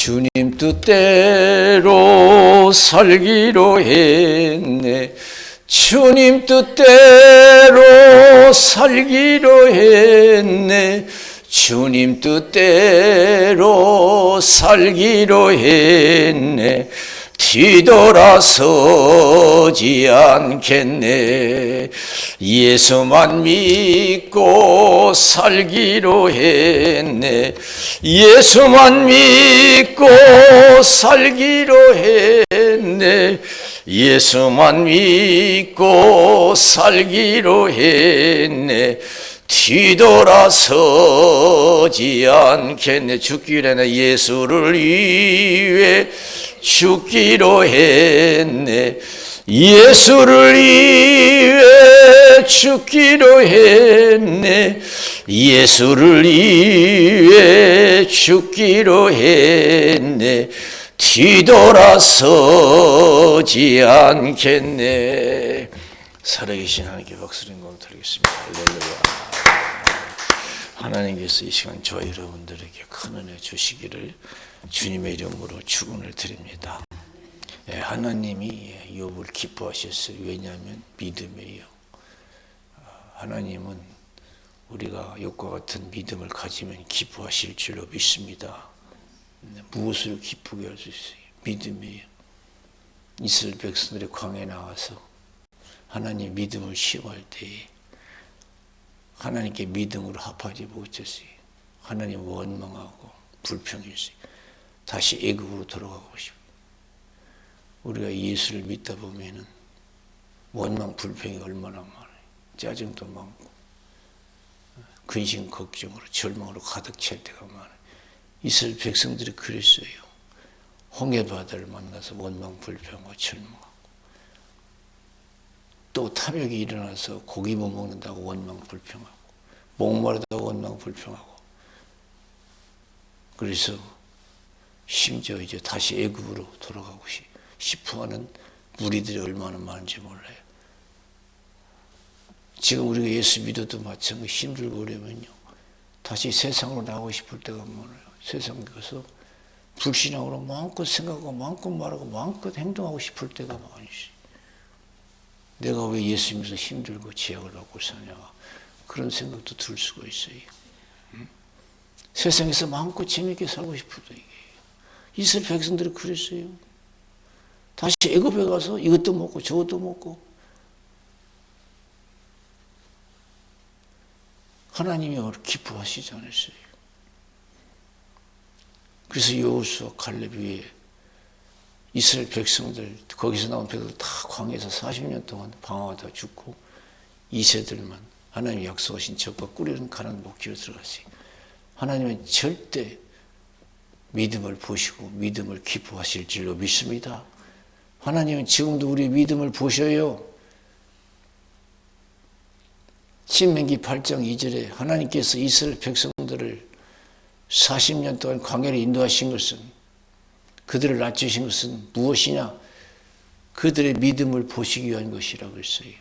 주님 뜻대로 살기로 했네. 주님 뜻대로 살기로 했네. 주님 뜻대로 살기로 했네. 뒤돌아서지 않겠네. 예수만 믿고 살기로 했네. 예수만 믿고 살기로 했네. 예수만 믿고 살기로 했네. 뒤돌아서지 않겠네. 죽기로 했네. 예수를 위해 죽기로 했네. 예수를 위해 죽기로 했네. 예수를 위해 죽기로 했네. 뒤돌아서지 않겠네. 살아계신 하나님께 박수를 드리겠습니다. 할렐루야. 하나님께서 이 시간 저와 여러분들에게 큰 은혜 주시기를 주님의 이름으로 축원을 드립니다. 하나님이 욥을 기뻐하셨어요. 왜냐하면 믿음이에요. 하나님은 우리가 욥과 같은 믿음을 가지면 기뻐하실 줄로 믿습니다. 무엇을 기쁘게 할 수 있어요? 믿음이에요. 이스라엘 백성들이 광야에 나와서 하나님 믿음을 시험할 때에 하나님께 믿음으로 합하지 못했어요. 하나님 원망하고 불평했어요. 다시 애굽으로 돌아가고 싶어요. 우리가 예수를 믿다 보면은 원망 불평이 얼마나 많아요. 짜증도 많고 근심 걱정으로 절망으로 가득 찰 때가 많아요. 이스라엘 백성들이 그랬어요. 홍해 바다를 만나서 원망 불평하고 절망하고, 또 탐욕이 일어나서 고기 못 먹는다고 원망 불평하고, 목마르다고 원망 불평하고, 그래서 심지어 이제 다시 애굽으로 돌아가고 싶어하는 무리들이 얼마나 많은지 몰라요. 지금 우리가 예수 믿어도 마찬가지 힘들고 그러면요, 다시 세상으로 나오고 싶을 때가 많아요. 세상에 가서 불신앙으로 마음껏 생각하고 마음껏 말하고 마음껏 행동하고 싶을 때가 많으시. 내가 왜 예수 믿어서 힘들고 제약을 받고 사냐, 그런 생각도 들 수가 있어요. 세상에서 마음껏 재밌게 살고 싶을 때, 이스라엘 백성들이 그랬어요. 다시 애굽에 가서 이것도 먹고 저것도 먹고, 하나님이 기뻐하시지 않았어요. 그래서 여호수아 갈렙이 이스라엘 백성들, 거기서 나온 백성들 다 광야에서 40년 동안 방황하다 죽고, 이세들만 하나님이 약속하신 적과 꾸리는 가나안 목지로 들어갔어요. 하나님은 절대 믿음을 보시고 믿음을 기뻐하실 줄로 믿습니다. 하나님은 지금도 우리 믿음을 보셔요. 신명기 8장 2절에 하나님께서 이스라엘 백성들을 40년 동안 광야를 인도하신 것은, 그들을 낮추신 것은 무엇이냐? 그들의 믿음을 보시기 위한 것이라고 했어요.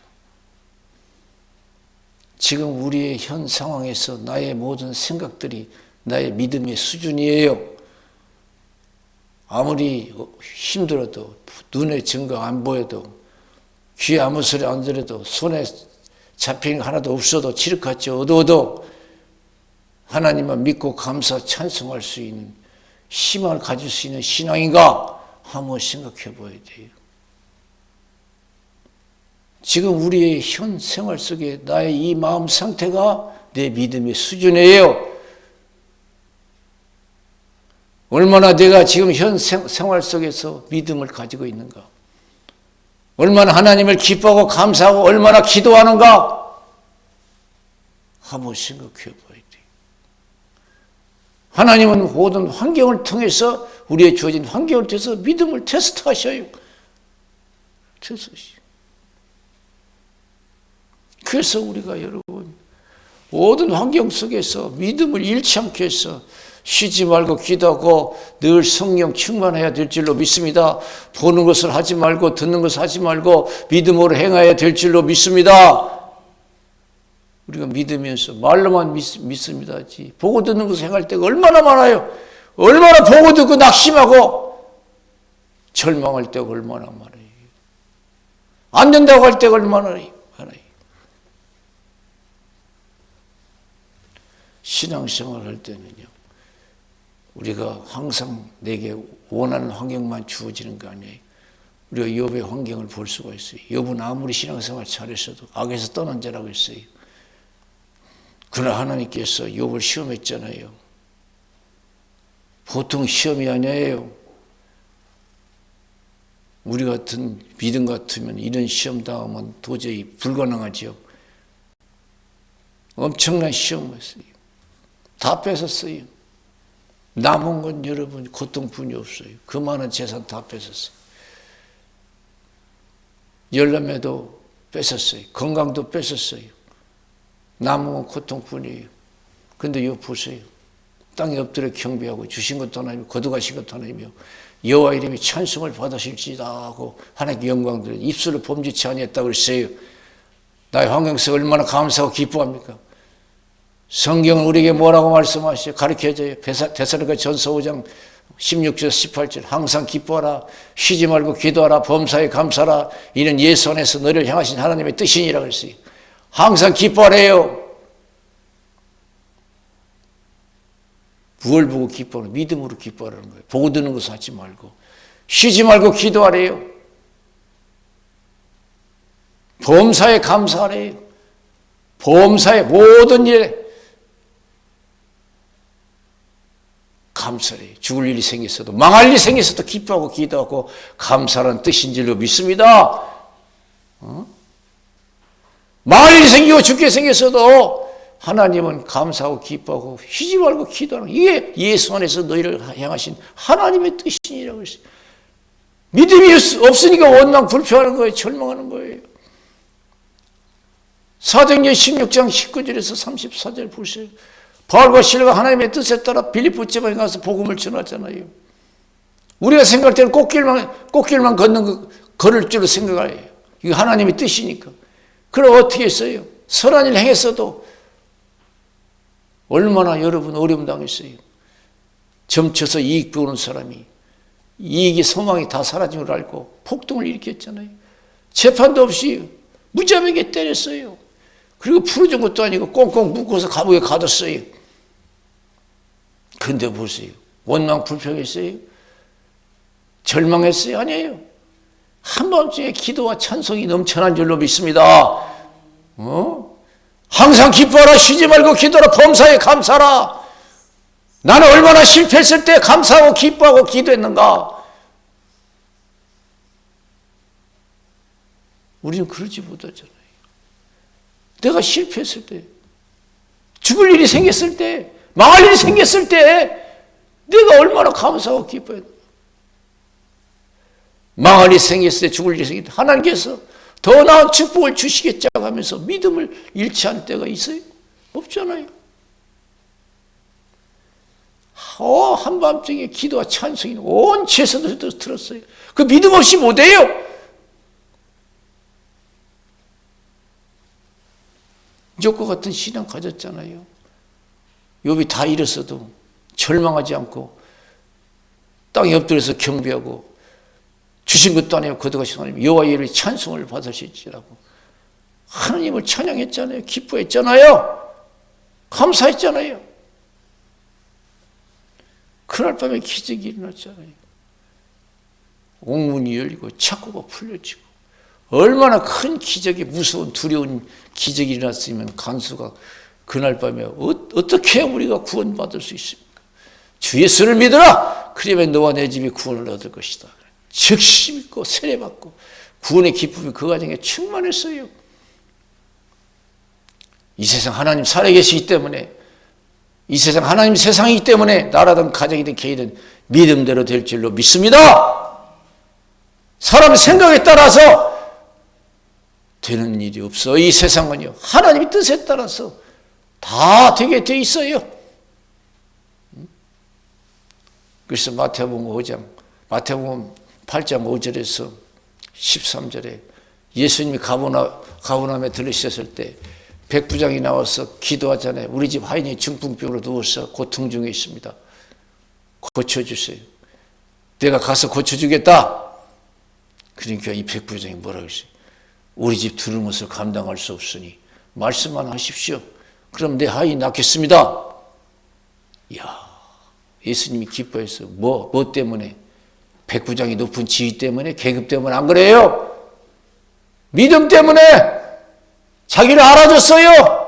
지금 우리의 현 상황에서 나의 모든 생각들이 나의 믿음의 수준이에요. 아무리 힘들어도, 눈에 증거 안 보여도, 귀에 아무 소리 안 들어도, 손에 잡히는 거 하나도 없어도, 칠흑같이 어두워도 하나님만 믿고 감사 찬송할 수 있는 희망을 가질 수 있는 신앙인가? 한번 생각해 봐야 돼요. 지금 우리의 현 생활 속에 나의 이 마음 상태가 내 믿음의 수준이에요. 얼마나 내가 지금 현 생활 속에서 믿음을 가지고 있는가? 얼마나 하나님을 기뻐하고 감사하고 얼마나 기도하는가? 한번 생각해 봐야 돼요. 하나님은 모든 환경을 통해서, 우리의 주어진 환경을 통해서 믿음을 테스트하셔요. 테스트하셔요. 그래서 우리가 여러분, 모든 환경 속에서 믿음을 잃지 않게 해서 쉬지 말고 기도하고 늘 성령 충만해야 될 줄로 믿습니다. 보는 것을 하지 말고 듣는 것을 하지 말고 믿음으로 행해야 될 줄로 믿습니다. 우리가 믿으면서 말로만 믿습니다. 보고 듣는 것을 행할 때가 얼마나 많아요. 얼마나 보고 듣고 낙심하고 절망할 때가 얼마나 많아요. 안 된다고 할 때가 얼마나 많아요. 신앙생활 할 때는요, 우리가 항상 내게 원하는 환경만 주어지는 거 아니에요. 우리가 욥의 환경을 볼 수가 있어요. 욥은 아무리 신앙생활 잘했어도 악에서 떠난 자라고 했어요. 그러나 하나님께서 욥을 시험했잖아요. 보통 시험이 아니에요. 우리 같은 믿음 같으면 이런 시험 당하면 도저히 불가능하죠. 엄청난 시험이었어요. 다 뺏었어요. 남은 건 여러분 고통뿐이 없어요. 그 많은 재산 다 뺏었어요. 열남매도 뺏었어요. 건강도 뺏었어요. 남은 건 고통뿐이에요. 근데 요 보세요. 땅에 엎드려 경배하고 주신 것도 하나님이며 거두가신 것도 하나님이며 여호와 이름이 찬송을 받으실지다 하고 하나님께 영광 드려 입술을 범죄치 아니했다고 그랬어요. 나의 환경 속에 얼마나 감사하고 기뻐합니까? 성경은 우리에게 뭐라고 말씀하시죠? 가르쳐줘요. 데살로니가 전서 5장 16절 18절 항상 기뻐하라 쉬지 말고 기도하라 범사에 감사하라 이는 예수 안에서 너를 향하신 하나님의 뜻이니라 그랬어요. 항상 기뻐하래요. 무엇을 보고 기뻐하는 믿음으로 기뻐하라는 거예요. 보고 드는 것을 하지 말고 쉬지 말고 기도하래요. 범사에 감사하래요. 범사의 모든 일에 감사해요. 죽을 일이 생겼어도 망할 일이 생겼어도 기뻐하고 기도하고 감사라는 뜻인 줄로 믿습니다. 망할 일이 생기고 죽게 생겼어도 하나님은 감사하고 기뻐하고 쉬지 말고 기도하는 이게 예수 안에서 너희를 향하신 하나님의 뜻이라고 했어요. 믿음이 없으니까 원망 불평하는 거예요. 절망하는 거예요. 사도행전 16장 19절에서 34절 보세요. 바울과 실라가 하나님의 뜻에 따라 빌립보 지방에 가서 복음을 전하잖아요. 우리가 생각할 때는 꽃길만 걸을 줄로 생각해요. 이거 하나님의 뜻이니까. 그럼 어떻게 했어요? 선한 일 행했어도 얼마나 여러분 어려움 당했어요. 점쳐서 이익 보는 사람이 이익이 소망이 다 사라진 걸 알고 폭동을 일으켰잖아요. 재판도 없이 무자비하게 때렸어요. 그리고 풀어준 것도 아니고 꽁꽁 묶어서 감옥에 가뒀어요. 그런데 보세요. 원망 불평했어요? 절망했어요? 아니에요. 한밤중에 기도와 찬송이 넘쳐난 줄로 믿습니다. 항상 기뻐하라 쉬지 말고 기도하라 범사에 감사하라. 나는 얼마나 실패했을 때 감사하고 기뻐하고 기도했는가. 우리는 그러지 못하잖아요. 내가 실패했을 때, 죽을 일이 생겼을 때, 망할 일이 생겼을 때 내가 얼마나 감사하고 기뻐했는가. 망할 일이 생겼을 때, 죽을 일이 생겼을 때 하나님께서 더 나은 축복을 주시겠자고 하면서 믿음을 잃지 않을 때가 있어요? 없잖아요. 한밤중에 기도와 찬송이 온 제사도 들었어요. 그 믿음 없이 못해요. 욥과 같은 신앙 가졌잖아요. 욥이 다 잃었어도 절망하지 않고 땅에 엎드려서 경배하고 주신 것도 아니고 거두가신 하나님 여호와의 이름에 찬송을 받으실지라고 하나님을 찬양했잖아요. 기뻐했잖아요. 감사했잖아요. 그날 밤에 기적이 일어났잖아요. 옥문이 열리고 착고가 풀려지고 얼마나 큰 기적이 무서운 두려운 기적이 일어났으면 간수가 그날 밤에 어떻게 우리가 구원받을 수 있습니까? 주 예수를 믿어라. 그러면 너와 내 집이 구원을 얻을 것이다. 즉시 믿고 세례받고 구원의 기쁨이 그 가정에 충만했어요. 이 세상 하나님 살아계시기 때문에 이 세상 하나님 세상이기 때문에 나라든 가정이든 개인이든 믿음대로 될 줄로 믿습니다. 사람 생각에 따라서 되는 일이 없어. 이 세상은요 하나님의 뜻에 따라서 다 되게 돼 있어요. 그래서 마태복음 8장 5절에서 13절에 예수님이 가버나움에 들으셨을 때 백부장이 나와서 기도하잖아요. 우리 집 하인이 중풍병으로 누워서 고통 중에 있습니다. 고쳐주세요. 내가 가서 고쳐주겠다. 그러니까 이 백부장이 뭐라 그랬어요? 우리 집 들은 것을 감당할 수 없으니 말씀만 하십시오. 그럼 내 아이 낳겠습니다. 이야, 예수님이 기뻐했어요. 뭐 때문에? 백부장이 높은 지위 때문에? 계급 때문에? 안 그래요? 믿음 때문에 자기를 알아줬어요.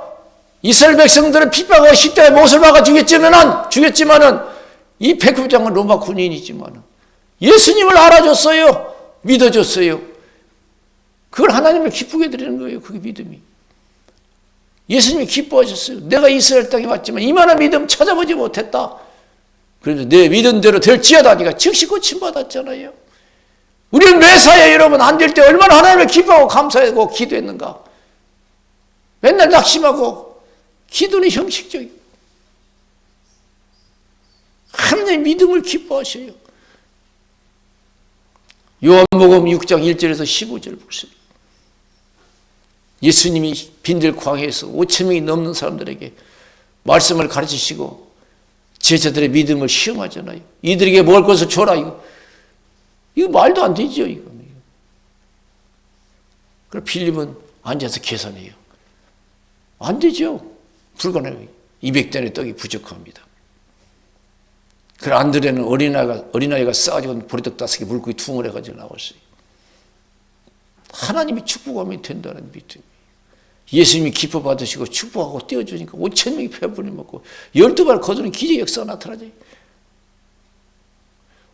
이스라엘 백성들은 핍박하고 십자가에 못을 박아 죽였지만은 이 백부장은 로마 군인이지만은 예수님을 알아줬어요. 믿어줬어요. 그걸 하나님을 기쁘게 드리는 거예요. 그게 믿음이. 예수님이 기뻐하셨어요. 내가 이스라엘 땅에 왔지만 이만한 믿음 찾아보지 못했다. 그래서 내 믿음대로 될지어다. 네가 즉시 고침받았잖아요. 우리는 매사에 여러분 안 될 때 얼마나 하나님을 기뻐하고 감사하고 기도했는가. 맨날 낙심하고 기도는 형식적이고 하나님의 믿음을 기뻐하셔요. 요한복음 6장 1절에서 15절 보십니다. 예수님이 빈들 광야에서 5,000명이 넘는 사람들에게 말씀을 가르치시고 제자들의 믿음을 시험하잖아요. 이들에게 먹을 것을 줘라. 이거 말도 안 되죠. 이거. 그럼 필립은 앉아서 계산해요. 안 되죠. 불가능해요. 200단의 떡이 부족합니다. 그 안드레는 어린아이가 싸가지고 보리떡 5개 물고기 퉁을 해가지고 나왔어요. 하나님이 축복하면 된다는 믿음이. 예수님이 기뻐 받으시고 축복하고 떼어주니까 5,000명이 배불리 먹고 12발 거두는 기적 역사가 나타나죠.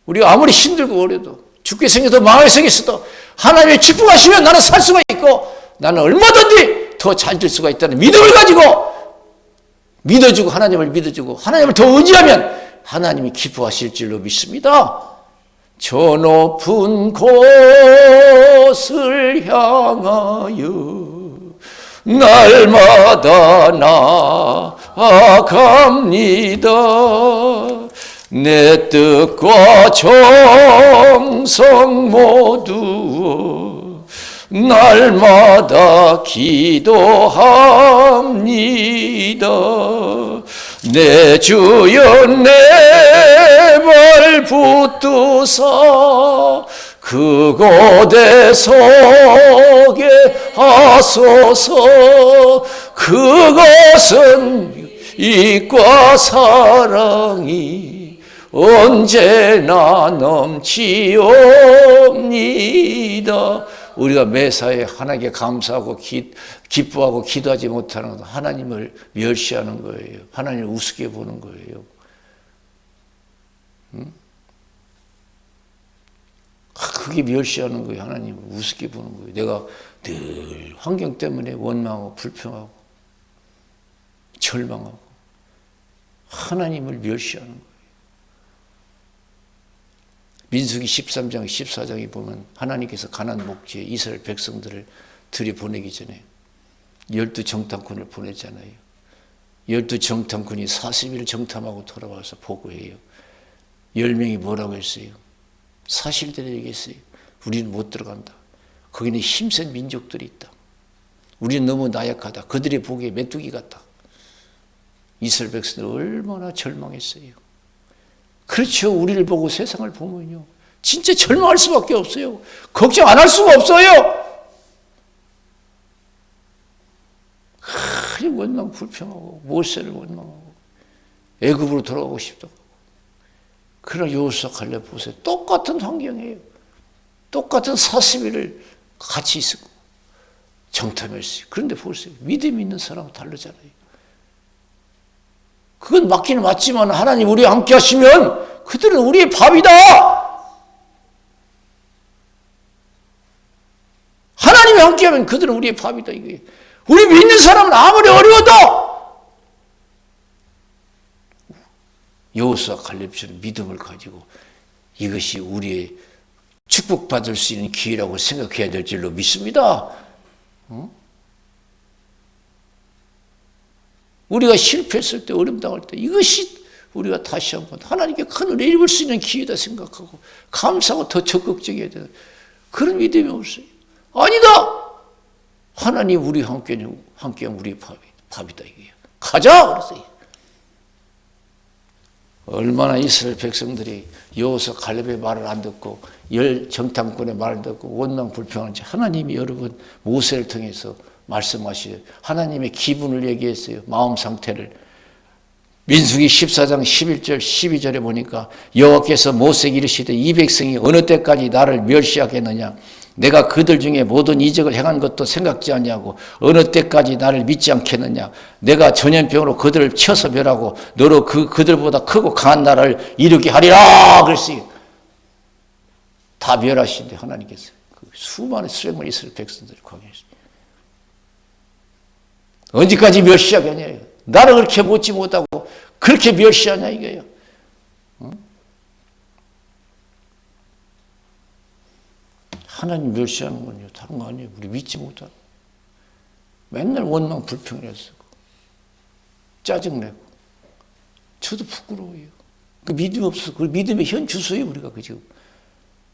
우리가 아무리 힘들고 어려도 죽게 생겨도 망하게 생겼어도 하나님의 축복하시면 나는 살 수가 있고 나는 얼마든지 더 잘 될 수가 있다는 믿음을 가지고 믿어주고 하나님을 믿어주고 하나님을 더 의지하면 하나님이 기뻐하실 줄로 믿습니다. 저 높은 곳을 향하여 날마다 나아갑니다. 내 뜻과 정성 모두 날마다 기도합니다. 내 주여 내 발 붙드사 그곳에 서게 하소서. 그것은 이과 사랑이 언제나 넘치옵니다. 우리가 매사에 하나님께 감사하고 기뻐하고 기도하지 못하는 것은 하나님을 멸시하는 거예요. 하나님을 우습게 보는 거예요. 그게 멸시하는 거예요. 하나님을 우습게 보는 거예요. 내가 늘 환경 때문에 원망하고 불평하고 절망하고 하나님을 멸시하는 거예요. 민수기 13장 14장에 보면 하나님께서 가나안 목지에 이스라엘 백성들을 들이보내기 전에 12정탐꾼을 보냈잖아요. 12정탐꾼이 40일 정탐하고 돌아와서 보고해요. 10명이 뭐라고 했어요? 사실대로 얘기했어요. 우리는 못 들어간다. 거기는 힘센 민족들이 있다. 우리는 너무 나약하다. 그들이 보기에 메뚜기 같다. 이스라엘 백성들 얼마나 절망했어요. 그렇죠. 우리를 보고 세상을 보면요. 진짜 절망할 수밖에 없어요. 걱정 안 할 수가 없어요. 원망 불평하고 모세를 원망하고 애굽으로 돌아가고 싶다고. 그러나 여호수아 갈렙 보세요. 똑같은 환경이에요. 똑같은 40일을 같이 있었고 정탐했어요. 그런데 보세요. 믿음 있는 사람은 다르잖아요. 그건 맞기는 맞지만 하나님 우리와 함께 하시면 그들은 우리의 밥이다. 하나님이 함께하면 그들은 우리의 밥이다. 이거예요. 우리 믿는 사람은 아무리 어려워도 여호수아 갈렙처럼 믿음을 가지고 이것이 우리의 축복받을 수 있는 기회라고 생각해야 될 줄로 믿습니다. 우리가 실패했을 때 어려움 당할 때 이것이 우리가 다시 한번 하나님께 큰 은혜 입을 수 있는 기회다 생각하고 감사하고 더 적극적이어야 되는 그런 믿음이 없어요. 아니다. 하나님 우리 함께하면 우리의 밥이다 이게요. 가자 그랬어요. 얼마나 이스라엘 백성들이 여호수아 갈렙의 말을 안 듣고 열 정탐꾼의 말을 듣고 원망 불평하는지 하나님이 여러분 모세를 통해서 말씀하시죠. 하나님의 기분을 얘기했어요. 마음 상태를. 민수기 14장 11절 12절에 보니까 여호와께서 모세에게 이르시되 이 백성이 어느 때까지 나를 멸시하겠느냐. 내가 그들 중에 모든 이적을 행한 것도 생각지 않냐고. 어느 때까지 나를 믿지 않겠느냐. 내가 전염병으로 그들을 쳐서 멸하고 너로 그들보다 크고 강한 나라를 이루게 하리라 그랬어요. 다 멸하시는데 하나님께서 그 수많은 수백만 이스라엘 백성들을 광야에서 언제까지 멸시하겠냐. 나를 그렇게 못지 못하고 그렇게 멸시하냐 이거예요. 하나님 멸시하는 건요 다른 거 아니에요. 우리 믿지 못하고 맨날 원망 불평해서 짜증내고 저도 부끄러워요. 그 믿음 없어서 그 믿음의 현 주소예요.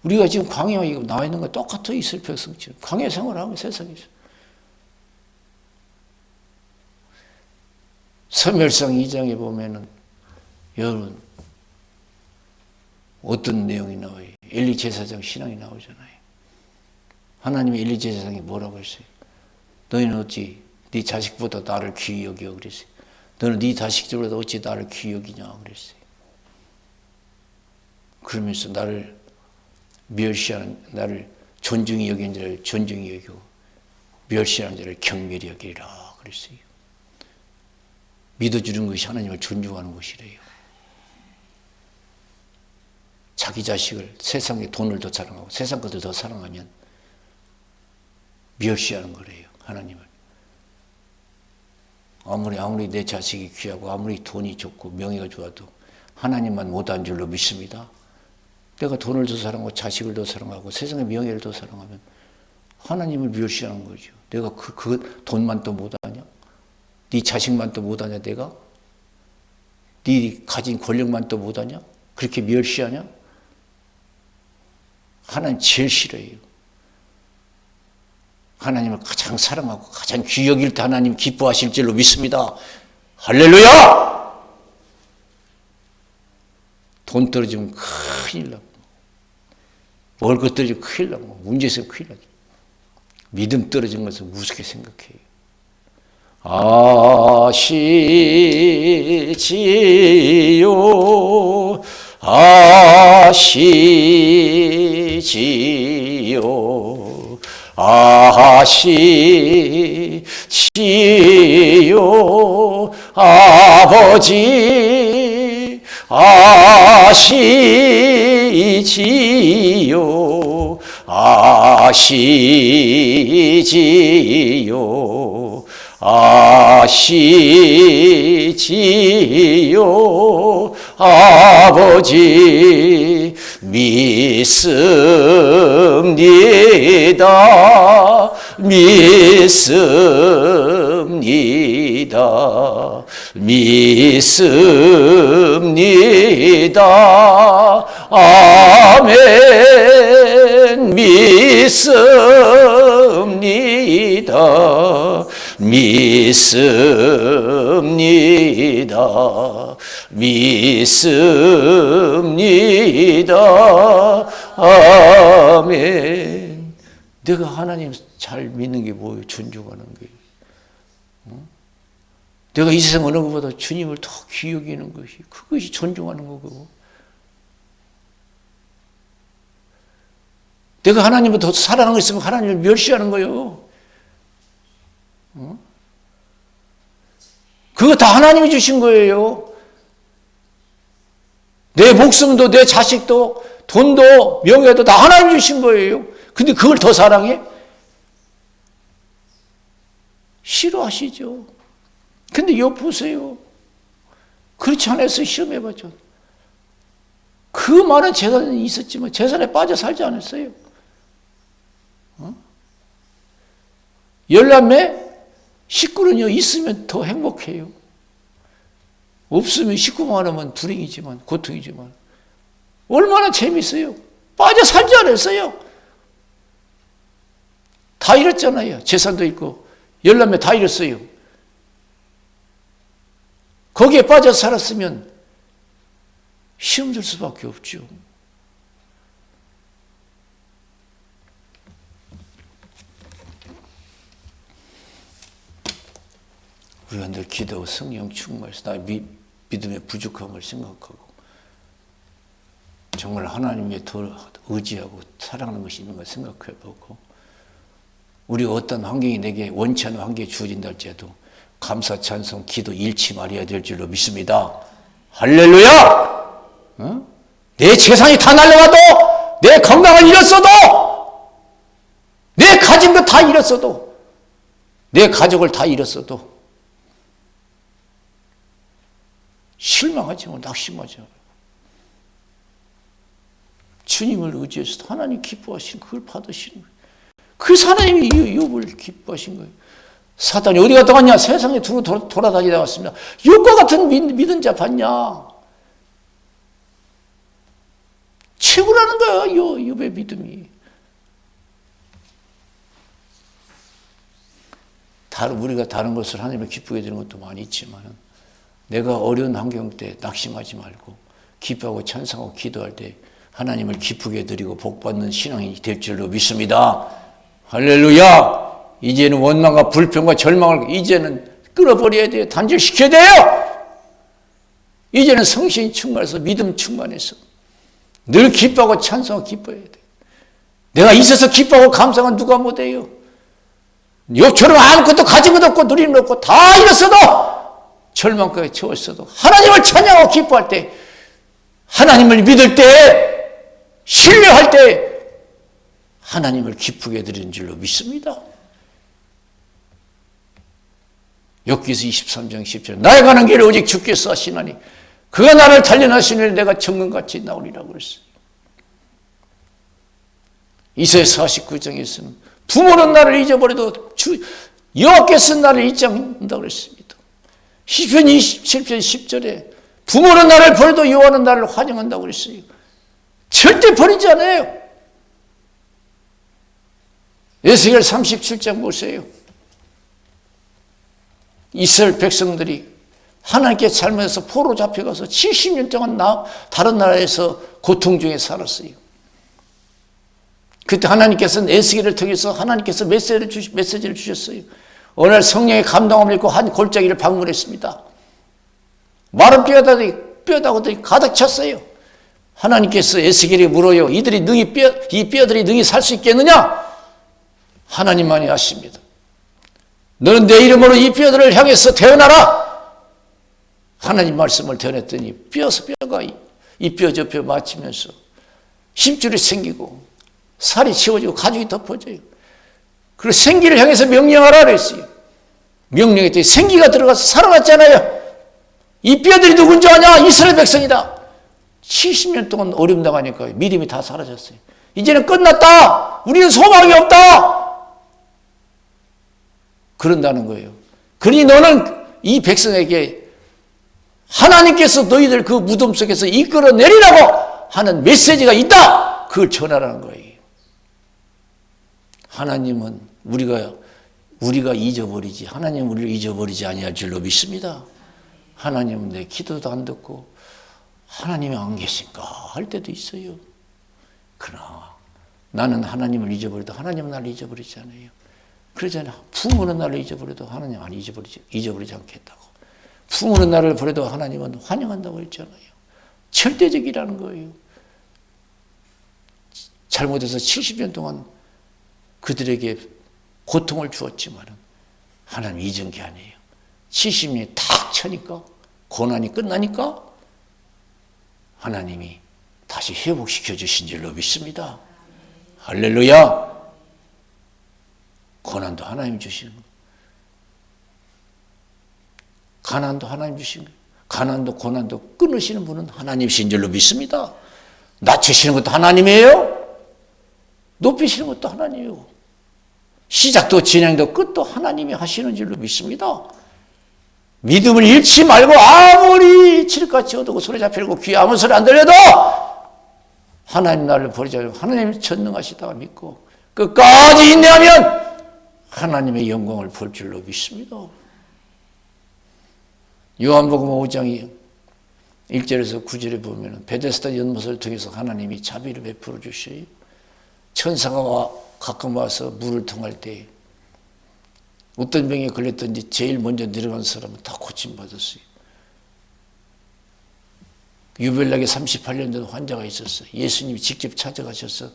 우리가 지금 광야에 나와 있는 거 똑같아. 이스라엘 백성처럼 광야 생활하고 세상에서 사무엘상 2장에 보면은 여러분 어떤 내용이 나와요? 엘리 제사장 신앙이 나오잖아요. 하나님의 엘리 제사장이 뭐라고 했어요? 너희는 어찌 네 자식보다 나를 귀히 여겨 그랬어요. 너는 네 자식들보다 어찌 나를 귀히 여기냐 그랬어요. 그러면서 나를 멸시하는, 나를 존중히 여기는 자를 존중히 여기고 멸시하는 자를 경멸히 여기리라 그랬어요. 믿어주는 것이 하나님을 존중하는 것이래요. 자기 자식을 세상의 돈을 더 사랑하고 세상 것을 더 사랑하면 멸시하는 거래요. 하나님을. 아무리 내 자식이 귀하고 아무리 돈이 좋고 명예가 좋아도 하나님만 못한 줄로 믿습니다. 내가 돈을 더 사랑하고 자식을 더 사랑하고 세상의 명예를 더 사랑하면 하나님을 멸시하는 거죠. 내가 그 돈만 또 못하냐? 네 자식만 또 못하냐 내가? 네 가진 권력만 또 못하냐? 그렇게 멸시하냐? 하나님 제일 싫어해요. 하나님을 가장 사랑하고 가장 귀히 여길 때 하나님 기뻐하실 줄로 믿습니다. 할렐루야! 돈 떨어지면 큰일 나고 먹을 것 떨어지면 큰일 나고 문제 있으면 큰일 나죠. 믿음 떨어진 것을 우습게 생각해요. 아시지요 아시지요 아버지 아시지요 아시지요 아시지요 아버지 믿습니다 믿습니다 믿습니다 아멘 믿습니다 믿습니다 믿습니다 아멘. 내가 하나님 잘 믿는 게 뭐예요? 존중하는 게. 내가 이 세상 어느 것보다 주님을 더 귀히 여기는 것이 그것이 존중하는 거고. 내가 하나님을 더 사랑하고 있으면 하나님을 멸시하는 거예요. 그거 다 하나님이 주신 거예요. 내 목숨도 내 자식도 돈도 명예도 다 하나님이 주신 거예요. 근데 그걸 더 사랑해? 싫어하시죠. 근데 이거 보세요. 그렇지 않아서 시험해봤죠. 그 많은 재산이 있었지만 재산에 빠져 살지 않았어요. 열남매 식구는요 있으면 더 행복해요. 없으면 식구만 하면 불행이지만 고통이지만 얼마나 재밌어요. 빠져 살지 않았어요. 다 잃었잖아요. 재산도 있고 열남매 다 잃었어요. 거기에 빠져 살았으면 시험 들 수밖에 없죠. 우리가 늘 기도하고 성령 충만해서 나의 믿음의 부족함을 생각하고 정말 하나님의 의지하고 사랑하는 것이 있는 걸 생각해보고 우리가 어떤 환경이 내게 원치 않은 환경이 주어진다 할지라도 감사, 찬송, 기도 잃지 말아야 될 줄로 믿습니다. 할렐루야! 내 재산이 다 날라가도 내 건강을 잃었어도 내 가진 것 다 잃었어도 내 가족을 다 잃었어도 실망하지 말고 낙심하지 말고 주님을 의지해서 하나님 기뻐하시는 그걸 받으시는 거예요. 그래서 하나님이 욥을 기뻐하신 거예요. 사단이 어디 갔다 갔냐? 세상에 두루 돌아다니다 왔습니다. 욥과 같은 믿은 자 봤냐? 최고라는 거야, 욥의 믿음이. 우리가 다른 것을 하나님을 기쁘게 되는 것도 많이 있지만 내가 어려운 환경 때 낙심하지 말고 기뻐하고 찬송하고 기도할 때 하나님을 기쁘게 드리고 복받는 신앙이 될 줄로 믿습니다. 할렐루야! 이제는 원망과 불평과 절망을 이제는 끌어버려야 돼요. 단절시켜야 돼요. 이제는 성신이 충만해서 믿음 충만해서 늘 기뻐하고 찬송하고 기뻐해야 돼. 내가 있어서 기뻐하고 감사한 누가 못해요. 욥처럼 아무것도 가진 것도 없고 누리는 것 없고 다 잃었어도 절망까지 채웠어도 하나님을 찬양하고 기뻐할 때 하나님을 믿을 때 신뢰할 때 하나님을 기쁘게 드리는 줄로 믿습니다. 욥기서 23장 10절 나의 가는 길을 오직 주께서 하시나니 그가 나를 단련하시니 내가 정금같이 나오리라고 그랬어요. 이사야 49장에서는 부모는 나를 잊어버려도 여호와께서는 나를 잊지 않는다고 그랬습니다. 시편 27편 10절에 부모는 나를 버려도 여호와는 나를 환영한다고 그랬어요. 절대 버리지 않아요. 에스겔 37장 보세요. 이스라엘 백성들이 하나님께 잘못해서 포로 잡혀가서 70년 동안 다른 나라에서 고통 중에 살았어요. 그때 하나님께서는 에스겔을 통해서 하나님께서 메시지를 주셨어요. 어느 날 성령의 감동을 입고 한 골짜기를 방문했습니다. 마른 뼈다구들이 가득 찼어요. 하나님께서 에스겔에게 물어요. 이 뼈들이 능히 살 수 있겠느냐? 하나님만이 아십니다. 너는 내 이름으로 이 뼈들을 향해서 태어나라. 하나님 말씀을 전했더니 뼈가 이 뼈 저 뼈 맞추면서 힘줄이 생기고 살이 채워지고 가죽이 덮어져요. 그리고 생기를 향해서 명령하라 그랬어요. 명령했더니 생기가 들어가서 살아났잖아요. 이 뼈들이 누군지 아냐? 이스라엘 백성이다. 70년 동안 어려움 당하니까 믿음이 다 사라졌어요. 이제는 끝났다. 우리는 소망이 없다. 그런다는 거예요. 그러니 너는 이 백성에게 하나님께서 너희들 그 무덤 속에서 이끌어내리라고 하는 메시지가 있다. 그걸 전하라는 거예요. 하나님은 우리가 잊어버리지 하나님은 우리를 잊어버리지 아니할 줄로 믿습니다. 하나님은 내 기도도 안 듣고 하나님이 안 계신가 할 때도 있어요. 그러나 나는 하나님을 잊어버려도 하나님은 나를 잊어버리지 않아요. 그러잖아요. 부모는 나를 잊어버려도 하나님 안 잊어버리지 않겠다고. 부모는 나를 버려도 하나님은 환영한다고 했잖아요. 절대적이라는 거예요. 잘못해서 70년 동안 그들에게 고통을 주었지만 하나님 잊은 게 아니에요. 70년이 탁 차니까 고난이 끝나니까 하나님이 다시 회복시켜 주신 줄로 믿습니다. 할렐루야. 고난도 하나님 주시는 거예요. 가난도 하나님 주시는 거예요. 가난도 고난도 끊으시는 분은 하나님이신 줄로 믿습니다. 낮추시는 것도 하나님이에요. 높이시는 것도 하나님이에요. 시작도 진행도 끝도 하나님이 하시는 줄로 믿습니다. 믿음을 잃지 말고 아무리 칠흑같이 어두고 소리 잡히고 귀에 아무 소리 안 들려도 하나님 나를 버리지 않고 하나님이 전능하시다고 믿고 끝까지 인내하면 하나님의 영광을 볼 줄로 믿습니다. 요한복음 5장이 1절에서 9절에 보면 베데스다 연못을 통해서 하나님이 자비를 베풀어 주셔요. 천사가 가끔 와서 물을 통할 때 어떤 병에 걸렸든지 제일 먼저 내려간 사람은 다 고침받았어요. 유별나게 38년 전 환자가 있었어요. 예수님이 직접 찾아가셔서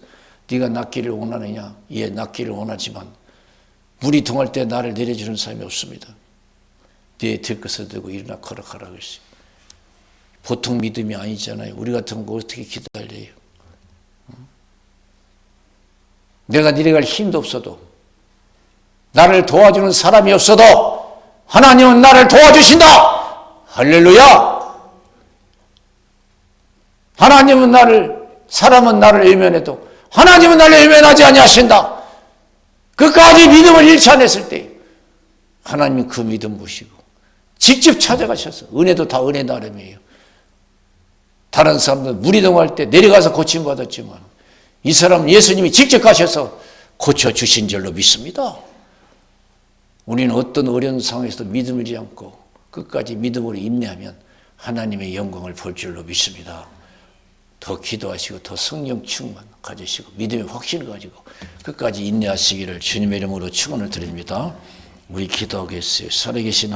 네가 낫기를 원하느냐? 예, 낫기를 원하지만 물이 통할 때 나를 내려주는 사람이 없습니다. 네 들것을 들고 일어나 걸어가라 그랬어요. 보통 믿음이 아니잖아요. 우리 같으면 어떻게 기다려요? 내가 내려갈 힘도 없어도, 나를 도와주는 사람이 없어도 하나님은 나를 도와주신다. 할렐루야. 하나님은 사람은 나를 외면해도 하나님은 나를 외면하지 아니하신다. 끝까지 믿음을 일찬했을 때 하나님이 그 믿음 보시고 직접 찾아가셔서, 은혜도 다 은혜 나름이에요. 다른 사람들은 물이 동할 때 내려가서 고침받았지만 이 사람은 예수님이 직접 가셔서 고쳐주신 줄로 믿습니다. 우리는 어떤 어려운 상황에서도 믿음을 잃지 않고 끝까지 믿음으로 인내하면 하나님의 영광을 볼 줄로 믿습니다. 더 기도하시고 더 성령 충만 가지시고 믿음의 확신을 가지고 끝까지 인내하시기를 주님의 이름으로 축원을 드립니다. 우리 기도하겠어요. 살아계신